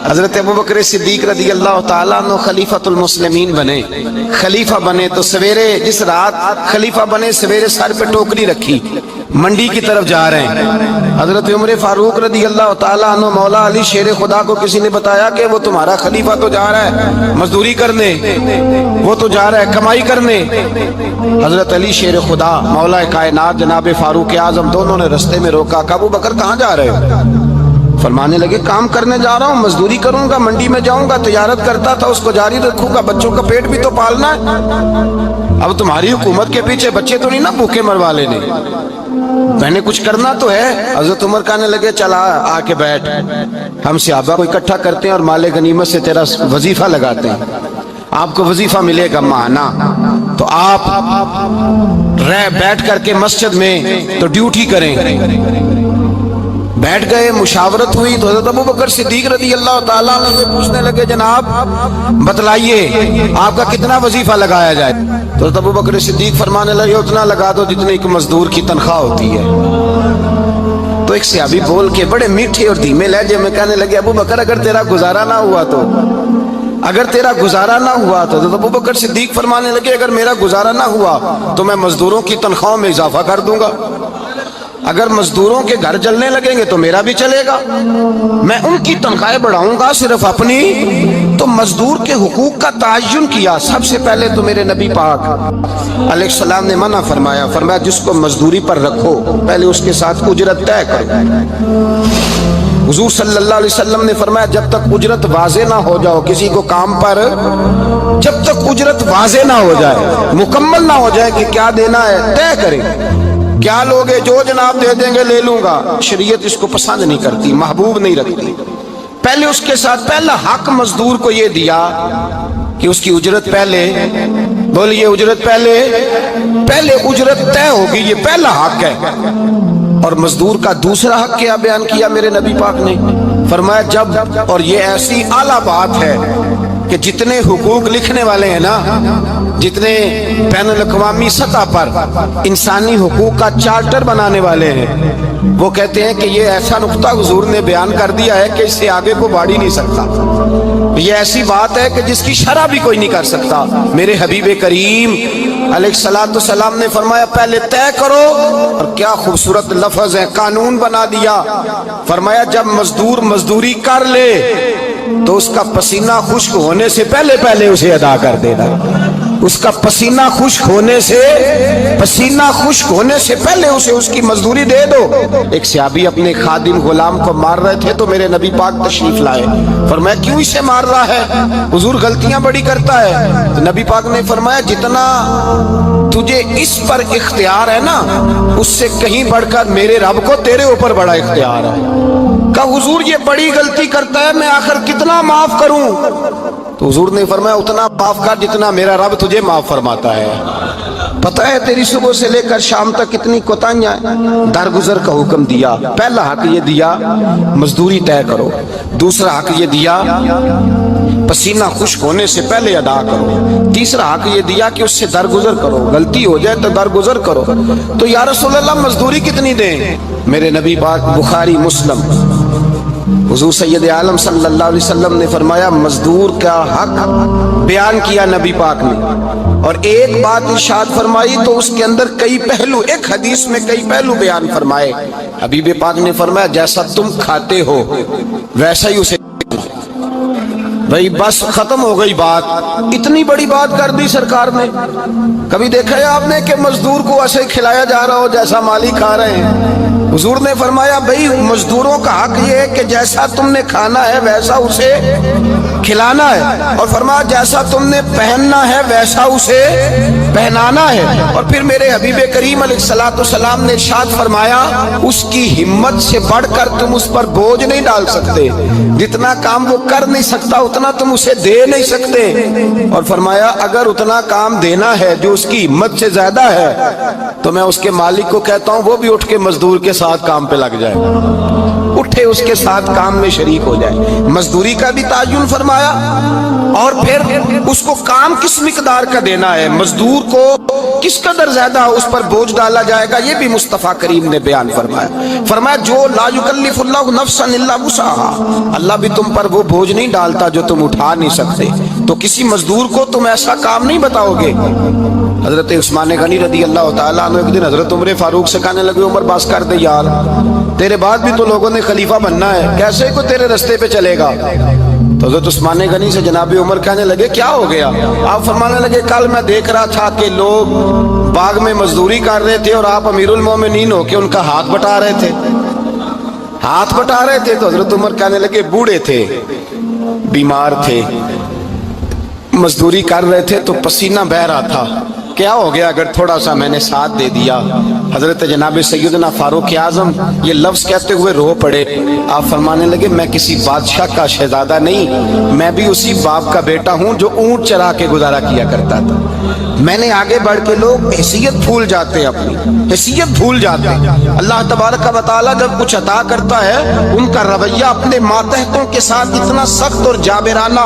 حضرت ابو بکر صدیق رضی اللہ تعالیٰ عنہ خلیفۃ المسلمین بنے، خلیفہ بنے تو سویرے جس رات خلیفہ بنے سویرے سر پہ ٹوکری رکھی، منڈی کی طرف جا رہے ہیں۔ حضرت عمر فاروق رضی اللہ تعالیٰ عنہ مولا علی شیر خدا کو کسی نے بتایا کہ وہ تمہارا خلیفہ تو جا رہا ہے مزدوری کرنے، وہ تو جا رہا ہے کمائی کرنے۔ حضرت علی شیر خدا مولا کائنات جناب فاروق اعظم دونوں نے رستے میں روکا کہ ابو بکر کہاں جا رہے ہو؟ فرمانے لگے کام کرنے جا رہا ہوں، مزدوری کروں گا، منڈی میں جاؤں گا، تجارت کرتا تھا اس کو جاری رکھوں گا، بچوں کا پیٹ بھی تو پالنا ہے۔ اب تمہاری حکومت کے پیچھے بچے تو نہیں نا بھوکے مروا لینے، میں نے کچھ کرنا تو ہے۔ حضرت عمر کہنے لگے چلا آ کے بیٹھ، ہم صحابہ کو اکٹھا کرتے ہیں اور مال غنیمت سے تیرا وظیفہ لگاتے ہیں، آپ کو وظیفہ ملے گا ماہانہ، تو آپ بیٹھ کر کے مسجد میں تو ڈیوٹی کریں۔ بیٹھ گئے، مشاورت ہوئی تو حضرت ابو بکر صدیق رضی اللہ تعالیٰ عنہ سے پوچھنے لگے جناب بتلائیے آپ کا کتنا وظیفہ لگایا جائے؟ تو حضرت ابو بکر صدیق فرمانے لگے اتنا لگا دو جتنے ایک مزدور کی تنخواہ ہوتی ہے۔ تو ایک صحابی بول کے بڑے میٹھے اور دھیمے لہجے میں کہنے لگے ابو بکر اگر تیرا گزارا نہ ہوا تو، اگر تیرا گزارا نہ ہوا تو حضرت ابو بکر صدیق فرمانے لگے اگر میرا گزارا نہ ہوا تو میں مزدوروں کی تنخواہوں میں اضافہ کر دوں گا، اگر مزدوروں کے گھر چلنے لگیں گے تو میرا بھی چلے گا، میں ان کی تنخواہیں بڑھاؤں گا صرف اپنی۔ تو مزدور کے حقوق کا تعین کیا، سب سے پہلے تو میرے نبی پاک علیہ السلام نے منع فرمایا، فرمایا جس کو مزدوری پر رکھو پہلے اس کے ساتھ اجرت طے کرو۔ حضور صلی اللہ علیہ وسلم نے فرمایا جب تک اجرت واضح نہ ہو جاؤ کسی کو کام پر، جب تک اجرت واضح نہ ہو جائے، مکمل نہ ہو جائے کہ کیا دینا ہے، طے کریں۔ کیا لوگے جو جناب دے دیں گے لے لوں گا، شریعت اس کو پسند نہیں کرتی، محبوب نہیں رکھتی۔ پہلے اس کے ساتھ پہلا حق مزدور کو یہ دیا کہ اس کی اجرت پہلے، بولیے اجرت پہلے اجرت طے ہوگی، یہ پہلا حق ہے۔ اور مزدور کا دوسرا حق کیا بیان کیا میرے نبی پاک نے؟ فرمایا جب، اور یہ ایسی اعلیٰ بات ہے کہ جتنے حقوق لکھنے والے ہیں نا، جتنے بین الاقوامی سطح پر انسانی حقوق کا چارٹر بنانے والے ہیں، وہ کہتے ہیں کہ یہ ایسا نقطہ حضور نے بیان کر دیا ہے کہ اس سے آگے کو بڑھ ہی نہیں سکتا، یہ ایسی بات ہے کہ جس کی شرح بھی کوئی نہیں کر سکتا۔ میرے حبیب کریم علیہ السلام نے فرمایا پہلے طے کرو، اور کیا خوبصورت لفظ ہے، قانون بنا دیا۔ فرمایا جب مزدور مزدوری کر لے تو اس کا پسینہ خشک ہونے سے پہلے اسے ادا کر دینا، اس کا پسینہ خشک ہونے سے پہلے اسے اس کی مزدوری دے دو۔ ایک صحابی اپنے خادم غلام کو مار رہے تھے تو میرے نبی پاک تشریف لائے، فرمایا کیوں اسے مار رہا ہے؟ حضور غلطیاں بڑی کرتا ہے۔ تو نبی پاک نے فرمایا جتنا تجھے اس پر اختیار ہے نا، اس سے کہیں بڑھ کر میرے رب کو تیرے اوپر بڑا اختیار ہے۔ کہ حضور یہ بڑی غلطی کرتا ہے، میں آخر کتنا معاف کروں؟ تو حضور نے فرمایا اتنا معاف کر جتنا میرا رب تجھے معاف فرماتا ہے۔ پتہ ہے تیری صبح سے لے کر شام تک کتنی کوتاہیاں ہیں، درگزر کا حکم دیا۔ پہلا حق یہ دیا مزدوری طے کرو، دوسرا حق یہ دیا پسینہ خشک ہونے سے پہلے ادا کرو، تیسرا حق یہ دیا کہ اس سے درگزر کرو، غلطی ہو جائے تو درگزر کرو۔ تو یا رسول اللہ مزدوری کتنی دیں؟ میرے نبی پاک بخاری مسلم حضور سید عالم صلی اللہ علیہ وسلم نے فرمایا مزدور کا حق بیان کیا نبی پاک نے، اور ایک بات ارشاد فرمائی تو اس کے اندر کئی پہلو، ایک حدیث میں کئی پہلو بیان فرمائے۔ حبیب پاک نے فرمایا جیسا تم کھاتے ہو ویسا ہی اسے، بھئی بس ختم ہو گئی بات۔ اتنی بڑی بات کر دی سرکار نے۔ کبھی دیکھا ہے آپ نے کہ مزدور کو ایسے کھلایا جا رہا ہو جیسا مالی کھا رہے ہیں؟ حضور نے فرمایا بھئی مزدوروں کا حق یہ ہے کہ جیسا تم نے کھانا ہے ویسا اسے کھلانا ہے، اور فرمایا جیسا تم نے پہننا ہے ویسا اسے پہنانا ہے۔ اور پھر میرے حبیب کریم علیہ السلام نے ارشاد فرمایا اس کی ہمت سے بڑھ کر تم اس پر بوجھ نہیں ڈال سکتے، جتنا کام وہ کر نہیں سکتا اتنا تم اسے دے نہیں سکتے، اور فرمایا اگر اتنا کام دینا ہے جو اس کی ہمت سے زیادہ ہے تو میں اس کے مالک کو کہتا ہوں وہ بھی اٹھ کے مزدور کے ساتھ کام پہ لگ جائے، اٹھے اس کے ساتھ کام میں شریک ہو جائے. مزدوری کا بھی تعین فرمایا اور پھر اس کو کام کس مقدار کا دینا ہے, مزدور کو کس قدر زیادہ اس پر بوجھ ڈالا جائے گا, یہ بھی مصطفیٰ کریم نے بیان فرمایا. فرمایا جو لا یکلف اللہ نفسا الا وسعها, اللہ بھی تم پر وہ بوجھ نہیں ڈالتا جو تم اٹھا نہیں سکتے, تو کسی مزدور کو تم ایسا کام نہیں بتاؤ گے. حضرت عثمان غنی رضی اللہ تعالیٰ عنہ ایک دن حضرت عمر فاروق سے کہنے لگے, عمر بس کر دے یار, تیرے بعد بھی تو لوگوں نے خلیفہ بننا ہے, کیسے کوئی تیرے رستے پہ چلے گا. تو حضرت عثمان غنی سے جناب عمر کہنے لگے کیا ہو گیا. آپ فرمانے لگے کل میں دیکھ رہا تھا کہ لوگ باغ میں مزدوری کر رہے تھے اور آپ امیر المومنین ہو کے ان کا ہاتھ بٹا رہے تھے, ہاتھ بٹا رہے تھے. تو حضرت عمر کہنے لگے بوڑھے تھے, بیمار تھے, مزدوری کر رہے تھے تو پسینہ بہہ رہا تھا, کیا ہو گیا اگر تھوڑا سا میں نے ساتھ دے دیا. حضرت جناب سیدنا فاروق اعظم یہ لفظ کہتے ہوئے رو پڑے. آپ فرمانے لگے میں کسی بادشاہ کا شہزادہ نہیں, میں بھی اسی باپ کا بیٹا ہوں جو اونٹ چرا کے گزارا کیا کرتا تھا. میں نے آگے بڑھ کے لوگ حیثیت بھول جاتے, اپنی حیثیت بھول جاتے. اللہ تبارک و تعالیٰ جب کچھ عطا کرتا ہے ان کا رویہ اپنے ماتحتوں کے ساتھ اتنا سخت اور جابرانہ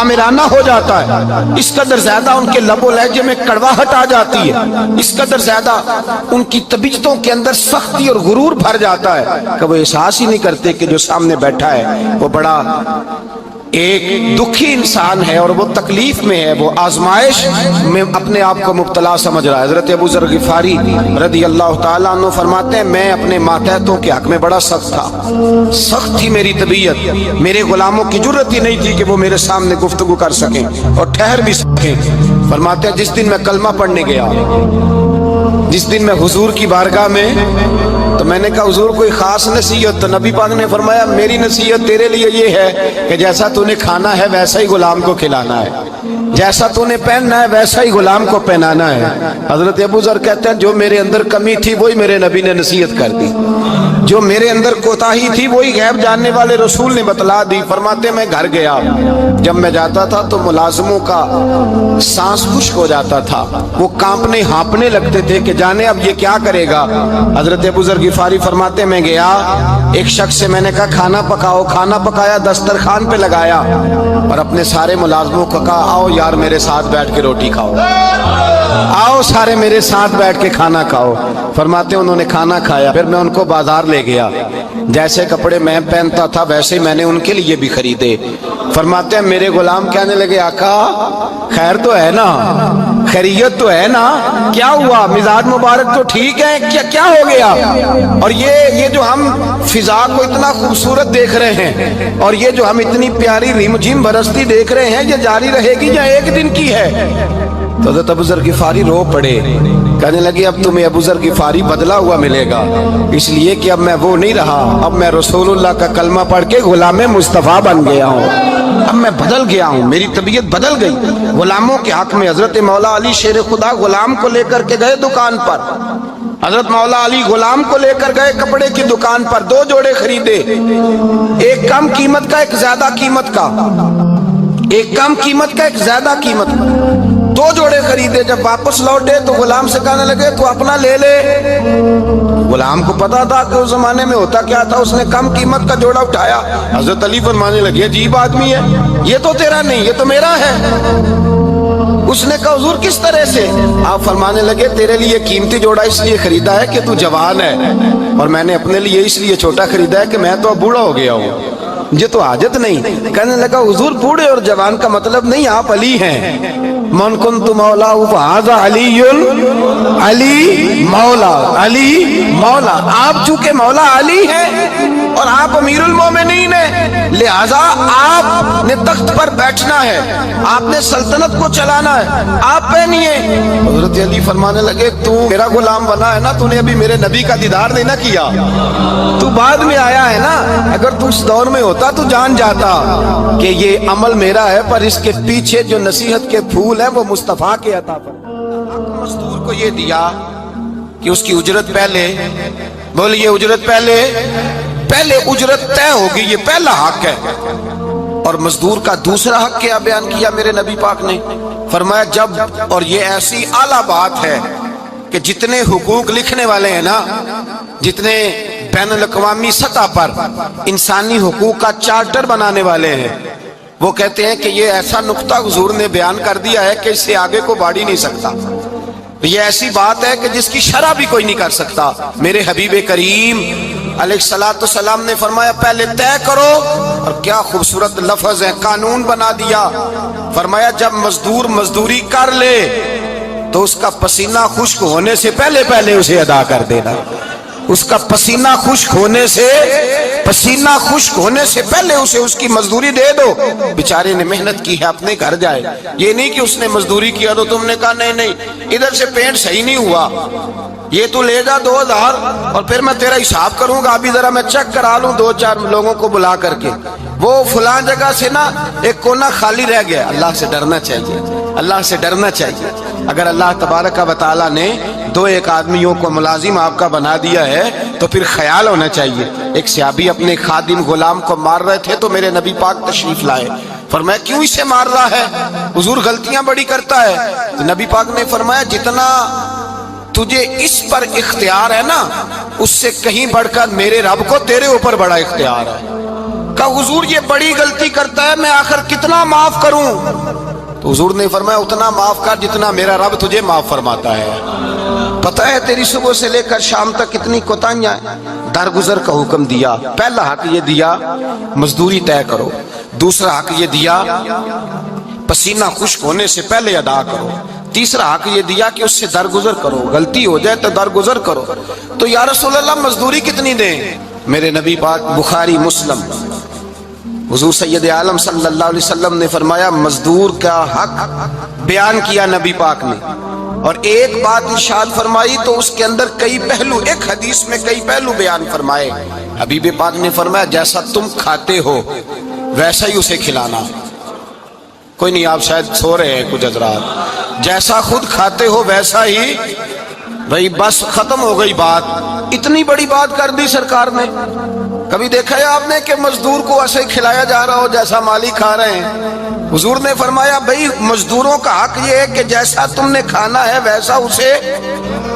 آمرانہ ہو جاتا ہے, اس قدر زیادہ ان کے لب و لہجے میں کڑواہٹ آ جاتی ہے, اس قدر زیادہ ان کی طبیعتوں کے اندر سختی اور غرور بھر جاتا ہے کہ وہ احساس ہی نہیں کرتے کہ جو سامنے بیٹھا ہے وہ بڑا ایک دکھی انسان ہے اور وہ تکلیف میں ہے, وہ آزمائش میں اپنے آپ کو مبتلا سمجھ رہا ہے. حضرت ابو ذر غفاری رضی اللہ تعالیٰ عنہ فرماتے ہیں میں اپنے ماتحتوں کے حق میں بڑا سخت تھا, سخت تھی میری طبیعت, میرے غلاموں کی جرت ہی نہیں تھی کہ وہ میرے سامنے گفتگو کر سکیں اور ٹھہر بھی سکیں. فرماتے ہیں جس دن میں کلمہ پڑھنے گیا, جس دن میں حضور کی بارگاہ میں, تو میں نے کہا حضور کوئی خاص نصیحت؟ تو نبی پاک نے فرمایا میری نصیحت تیرے لیے یہ ہے کہ جیسا تو نے کھانا ہے ویسا ہی غلام کو کھلانا ہے, جیسا تو نے پہننا ہے ویسا ہی غلام کو پہنانا ہے. حضرت ابو ذر کہتے ہیں جو میرے اندر کمی تھی وہی میرے نبی نے نصیحت کر دی, جو میرے اندر کوتاہی تھی وہی غیب جاننے والے رسول نے بتلا دی. فرماتے میں گھر گیا, جب میں جاتا تھا تو ملازموں کا سانس خشک ہو جاتا تھا, وہ کانپنے ہانپنے لگتے تھے کہ جانے اب یہ کیا کرے گا. حضرت ابو ذر غفاری فرماتے میں گیا, ایک شخص سے میں نے کہا کھانا پکاؤ, کھانا پکایا, دسترخوان پہ لگایا اور اپنے سارے ملازموں کو کہا آؤ یار میرے ساتھ بیٹھ کے روٹی کھاؤ, آؤ سارے میرے ساتھ بیٹھ کے کھانا کھاؤ. فرماتے انہوں نے کھانا کھایا, پھر میں ان کو بازار لے گیا, جیسے کپڑے میں پہنتا تھا ویسے ہی میں نے ان کے لیے بھی خریدے. فرماتے ہیں میرے غلام کہنے لگے آقا خیر تو ہے نا, خیریت تو ہے نا, کیا ہوا, مزاج مبارک تو ٹھیک ہے, کیا ہو گیا. اور یہ جو ہم فضا کو اتنا خوبصورت دیکھ رہے ہیں اور یہ جو ہم اتنی پیاری ریم جھم برستی دیکھ رہے ہیں, یہ جاری رہے گی یا ایک دن کی ہے. تو حضرت ابو ذر غفاری رو پڑے, کہنے لگے اب تمہیں ابو ذر غفاری بدلا ہوا ملے گا, اس لیے کہ اب میں وہ نہیں رہا, اب میں رسول اللہ کا کلمہ پڑھ کے غلام مصطفیٰ بن گیا ہوں, اب میں بدل گیا ہوں, میری طبیعت بدل گئی. غلاموں کے حق میں حضرت مولا علی شیر خدا غلام کو لے کر کے گئے دکان پر, حضرت مولا علی غلام کو لے کر گئے کپڑے کی دکان پر, 2 جوڑے خریدے, ایک کم قیمت کا ایک زیادہ قیمت کا, ایک کم قیمت کا ایک زیادہ قیمت کا, 2 جوڑے خریدے. جب واپس لوٹے تو غلام سے کہنے لگے تو اپنا لے لے. غلام کو پتا تھا کہ اس زمانے میں ہوتا کیا تھا, اس نے کم قیمت کا جوڑا اٹھایا. حضرت علی فرمانے لگے عجیب آدمی ہے, یہ تو تیرا نہیں یہ تو میرا ہے. اس نے کہا حضور کس طرح سے؟ آپ فرمانے لگے تیرے لیے قیمتی جوڑا اس لیے خریدا ہے کہ تو جوان ہے, اور میں نے اپنے لیے اس لیے چھوٹا خریدا ہے کہ میں تو اب بوڑھا ہو گیا ہوں, مجھے تو حاجت نہیں. کہنے لگا حضور بوڑھے اور جوان کا مطلب نہیں, آپ علی ہیں. من کنت مولا فہذا علی, علی مولا, علی مولا. آپ چونکہ مولا علی ہیں اور آپ امیر المومنین ہیں, لہذا آپ نے تخت پر بیٹھنا ہے, آپ نے سلطنت کو چلانا ہے, آپ پہنیے. حضرت علی فرمانے لگے تو میرا غلام بنا ہے نا, تو نے ابھی میرے نبی کا دیدار نہیں نہ کیا, تو بعد میں آیا ہے نا, اگر تو اس دور میں ہوتا تو جان جاتا کہ یہ عمل میرا ہے, پر اس کے پیچھے جو نصیحت کے پھول ہیں وہ مصطفیٰ کے عطا پر. مزدور کو یہ دیا کہ اس کی اجرت پہلے, بولیے اجرت پہلے اجرت طے ہوگی, یہ پہلا حق ہے. اور مزدور کا دوسرا حق کیا بیان کیا میرے نبی پاک نے؟ فرمایا جب, اور یہ ایسی اعلیٰ بات ہے کہ جتنے حقوق لکھنے والے ہیں نا, جتنے بین الاقوامی سطح پر انسانی حقوق کا چارٹر بنانے والے ہیں، وہ کہتے ہیں کہ یہ ایسا نقطہ حضور نے بیان کر دیا ہے کہ اس سے آگے کو بڑھ ہی نہیں سکتا، یہ ایسی بات ہے کہ جس کی شرح بھی کوئی نہیں کر سکتا۔ میرے حبیب کریم علیہ الصلوۃ والسلام نے فرمایا پہلے طے کرو، اور کیا خوبصورت لفظ ہے، قانون بنا دیا۔ فرمایا جب مزدور مزدوری کر لے تو اس کا پسینہ خشک ہونے سے پہلے پہلے اسے ادا کر دینا، اس کا پسینہ خشک ہونے سے پہلے اسے اس کی مزدوری دے دو۔ بیچارے نے محنت کی ہے، اپنے گھر جائے، یہ نہیں کہ اس نے مزدوری کیا تو تم نے کہا نہیں ادھر سے پینٹ صحیح نہیں ہوا، یہ تو لے جا 2000 اور پھر میں تیرا حساب کروں گا، ابھی ذرا میں چیک کرا لوں 2-4 لوگوں کو بلا کر کے، وہ فلاں جگہ سے نا ایک کونا خالی رہ گیا۔ اللہ سے ڈرنا چاہیے، اللہ سے ڈرنا چاہیے۔ اگر اللہ تبارک و تعالیٰ نے 2-1 آدمیوں کو ملازم آپ کا بنا دیا ہے تو پھر خیال ہونا چاہیے۔ ایک صحابی اپنے خادم غلام کو مار رہے تھے تو میرے نبی پاک تشریف لائے، فرمایا کیوں اسے مار رہا ہے؟ حضور غلطیاں بڑی کرتا ہے۔ تو نبی پاک نے فرمایا جتنا تجھے اس پر اختیار ہے نا، اس سے کہیں بڑھ کر میرے رب کو تیرے اوپر بڑا اختیار ہے۔ کہا حضور یہ بڑی غلطی کرتا ہے، میں آخر کتنا معاف کروں؟ تو حضور نے فرمایا اتنا معاف کر جتنا میرا رب تجھے معاف فرماتا ہے۔ پتہ ہے تیری صبح سے لے کر شام تک کتنی کوتاہیاں ہیں، درگزر کا حکم دیا۔ پہلا حق یہ دیا مزدوری طے کرو، دوسرا حق یہ دیا پسینہ خشک ہونے سے پہلے ادا کرو، تیسرا حق یہ دیا کہ اس سے درگزر کرو، غلطی ہو جائے تو درگزر کرو۔ تو یا رسول اللہ مزدوری کتنی دیں؟ میرے نبی پاک بخاری مسلم حضور سید عالم صلی اللہ علیہ وسلم نے فرمایا مزدور کا حق بیان کیا نبی پاک نے، اور ایک بات ارشاد فرمائی تو اس کے اندر کئی پہلو، ایک حدیث میں کئی پہلو بیان فرمائے۔ حبیب پاک نے فرمایا جیسا تم کھاتے ہو ویسا ہی اسے کھلانا۔ کوئی نہیں، آپ شاید سو رہے ہیں کچھ حضرات، جیسا خود کھاتے ہو ویسا ہی، بھائی بس ختم ہو گئی بات۔ اتنی بڑی بات کر دی سرکار نے۔ کبھی دیکھا ہے آپ نے کہ مزدور کو ایسے کھلایا جا رہا ہو جیسا مالک کھا رہے ہیں؟ حضور نے فرمایا بھائی مزدوروں کا حق یہ ہے کہ جیسا تم نے کھانا ہے ویسا اسے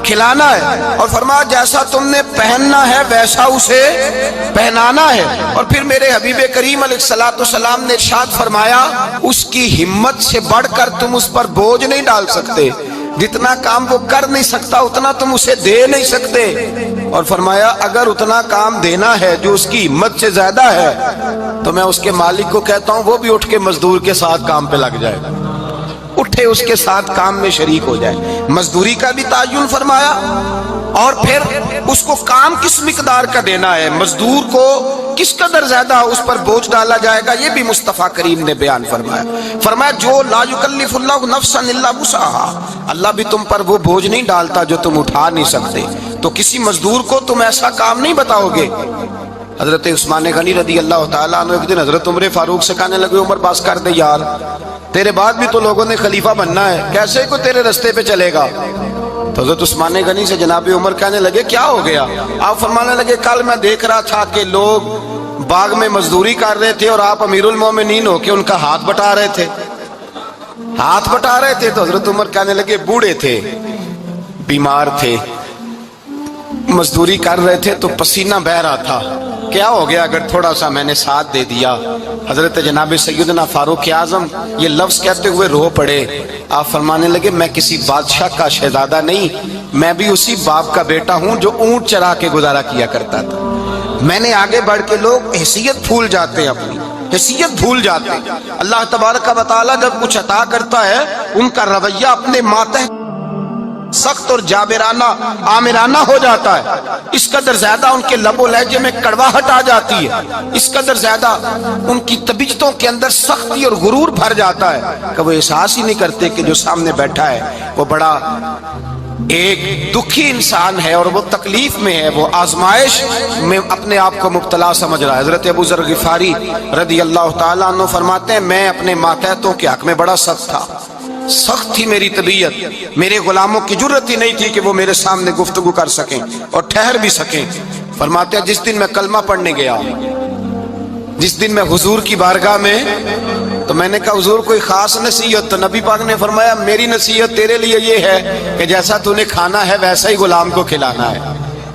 کھلانا ہے، اور فرمایا جیسا تم نے پہننا ہے ویسا اسے پہنانا ہے۔ اور پھر میرے حبیب کریم علیہ الصلوۃ والسلام نے ارشاد فرمایا اس کی ہمت سے بڑھ کر تم اس پر بوجھ نہیں ڈال سکتے، جتنا کام وہ کر نہیں سکتا اتنا تم اسے دے نہیں سکتے۔ اور فرمایا اگر اتنا کام دینا ہے جو اس کی ہمت سے زیادہ ہے تو میں اس کے مالک کو کہتا ہوں وہ بھی اٹھ کے مزدور کے ساتھ کام پہ لگ جائے، اٹھے اس کے ساتھ کام میں شریک ہو جائے۔ مزدوری کا بھی تعین فرمایا، اور پھر اس کو کام کس مقدار کا دینا ہے، مزدور کو کس قدر زیادہ اس پر بوجھ ڈالا جائے گا، یہ بھی مصطفیٰ کریم نے بیان فرمایا۔ فرمایا جو لا یکلف اللہ نفسا الا وسعها، اللہ بھی تم پر وہ بوجھ نہیں ڈالتا جو تم اٹھا نہیں سکتے، تو کسی مزدور کو تم ایسا کام نہیں بتاؤ گے۔ حضرت عثمان غنی رضی اللہ تعالیٰ عنہ ایک دن حضرت عمر فاروق سے کہنے لگے عمر بس کر دے یار، تیرے بعد بھی تو لوگوں نے خلیفہ بننا ہے، کیسے کوئی تیرے رستے پہ چلے گا؟ تو حضرت عثمان غنی سے جناب عمر کہنے لگے کیا ہو گیا؟ آپ فرمانے لگے کل میں دیکھ رہا تھا کہ لوگ باغ میں مزدوری کر رہے تھے اور آپ امیر المومنین ہو کے ان کا ہاتھ بٹا رہے تھے، ہاتھ بٹا رہے تھے۔ تو حضرت عمر کہنے لگے بوڑھے تھے، بیمار تھے، مزدوری کر رہے تھے تو پسینہ بہہ رہا تھا، کیا ہو گیا اگر تھوڑا سا میں نے ساتھ دے دیا؟ حضرت جناب سیدنا فاروق اعظم یہ لفظ کہتے ہوئے رو پڑے۔ آپ فرمانے لگے میں کسی بادشاہ کا شہزادہ نہیں، میں بھی اسی باپ کا بیٹا ہوں جو اونٹ چرا کے گزارا کیا کرتا تھا۔ میں نے آگے بڑھ کے لوگ حیثیت بھول جاتے ہیں، اپنی حیثیت بھول جاتے ہیں۔ اللہ تبارک و تعالیٰ جب کچھ عطا کرتا ہے ان کا رویہ اپنے ماتحت سخت اور جابرانہ آمرانہ ہو جاتا ہے، اس قدر زیادہ ان کے لب و لہجے میں کڑواہٹ آ جاتی ہے، اس قدر زیادہ ان کی طبیعتوں کے اندر سختی اور غرور بھر جاتا ہے کہ وہ احساس ہی نہیں کرتے کہ جو سامنے بیٹھا ہے وہ بڑا ایک دکھی انسان ہے اور وہ تکلیف میں ہے، وہ آزمائش میں اپنے آپ کو مبتلا سمجھ رہا ہے۔ حضرت ابو ذر غفاری رضی اللہ تعالیٰ عنہ فرماتے ہیں میں اپنے ماتحتوں کے حق میں بڑا سخت تھا، سخت تھی میری طبیعت، میرے غلاموں کی جرت ہی نہیں تھی کہ وہ میرے سامنے گفتگو کر سکیں اور ٹھہر بھی سکیں۔ فرماتے ہیں جس دن میں کلمہ پڑھنے گیا، جس دن میں حضور کی بارگاہ میں، تو میں نے کہا حضور کوئی خاص نصیحت؟ تو نبی پاک نے فرمایا میری نصیحت تیرے لیے یہ ہے کہ جیسا تو نے کھانا ہے ویسا ہی غلام کو کھلانا ہے،